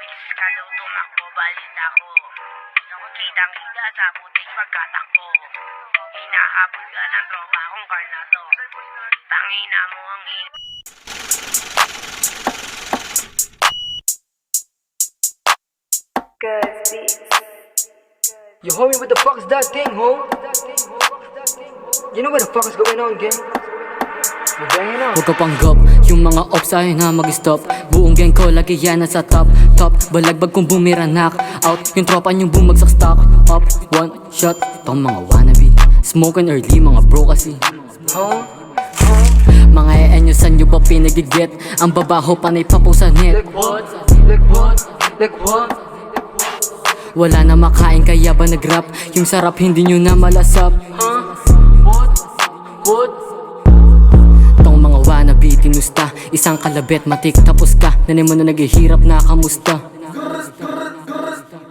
Mabilis ka daw tumakbo, balita ko. Kitang-kita sa putik pagkatakbo. Hinahabol ka ng tropa kong karnato. Tangina mo ang Yo, homie, what the fuck is that thing, ho? You know what the fuck is going on, gang? Huwag ka panggap, yung mga ops ayaw na mag-stop. Buong gang ko, lagi yan nasa top. Balagbag kung bumira, knock out. Yung tropa niyong bumagsak, stock up. One shot, tong mga wannabe. Smoking early, mga bro kasi. Mga EN nyo, saan nyo ba pinagigit? Ang babaho, panay papo sa net. Like what? Wala na makain kaya ba nag-rap? Yung sarap hindi nyo na malasap. What? Tong mga wannabe, tinusta. Isang kalabit, matik tapos ka. Nanay mo na naghihirap na kamusta.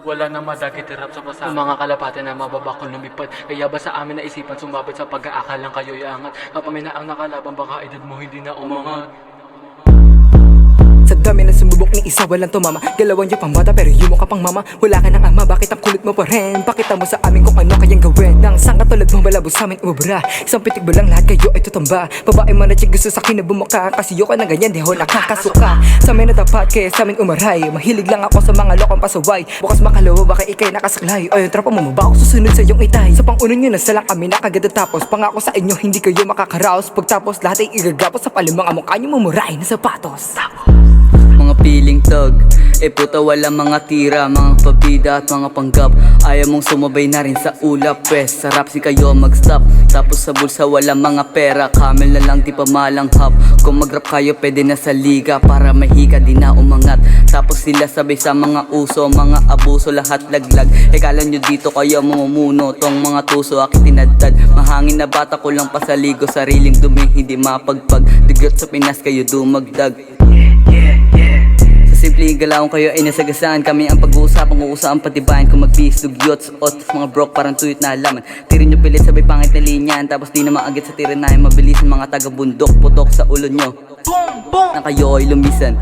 Wala na madagit hirap sa basa. Mga kalapate na mababakol lumipad. Kaya ba sa amin naisipan sumabit sa pag-aakalang kayo iangat? Kapamay na ang nakalaban, baka edad mo hindi na umangat. Sa dami na sumubok ni isa walang tumama. Galawan niyo pang bata pero yung mukha pang mama. Wala ka ng ama, bakit ang kulit mo pa rin? Pakita mo sa amin kung ano kayang gawin. Nang sang katulad mo malabo sa amin umubra. Isang pitik ba lang lahat kayo ay tutamba. Babae man na chick gusto sa akin na bumaka. Kasi yung ka na ganyan di ho nakakasuka. Sa amin na tapat kaya sa amin umaray. Mahilig lang ako sa mga lokong pasaway. Bukas makalawa baka ikay nakasaklay. O yung tropa mo ba ako susunod sa iyong itay. Sa pangunan nyo na salang kami nakagad tapos. Pangako sa inyo hindi kayo makakaraos. Pagtapos lahat ay igagapos sa palimang among kanyo mumuray na sapatos. Mga piling tag, puta wala mga tira, mga pabida at mga panggap. Ayaw mong sumabay na rin sa ulap, pes. Sarap si kayo mag-stop, tapos sa bulsa wala mga pera. Camel na lang di pa malanghap. Kung mag-rap kayo pwede na sa liga, para mahika di na umangat. Tapos sila sabay sa mga uso, mga abuso, lahat laglag. Kala nyo dito kayo mamumuno, tong mga tuso aking tinadtad. Mahangin na bata ko lang pasaligo, sariling dumi hindi mapagpag. Digyot sa Pinas kayo dumagdag. Simpleng galawang kayo ay nasagasaan. Kami ang pag-uusapang uusapang patibayan. Kung mag-bis, dugyots, ot, mga brok parang tuyot na alaman. Tirin nyo pilit sabay pangit na linyan. Tapos di na maagit sa tirin na mabilis ang mga taga-bundok. Putok sa ulo nyo na kayo ay lumisan.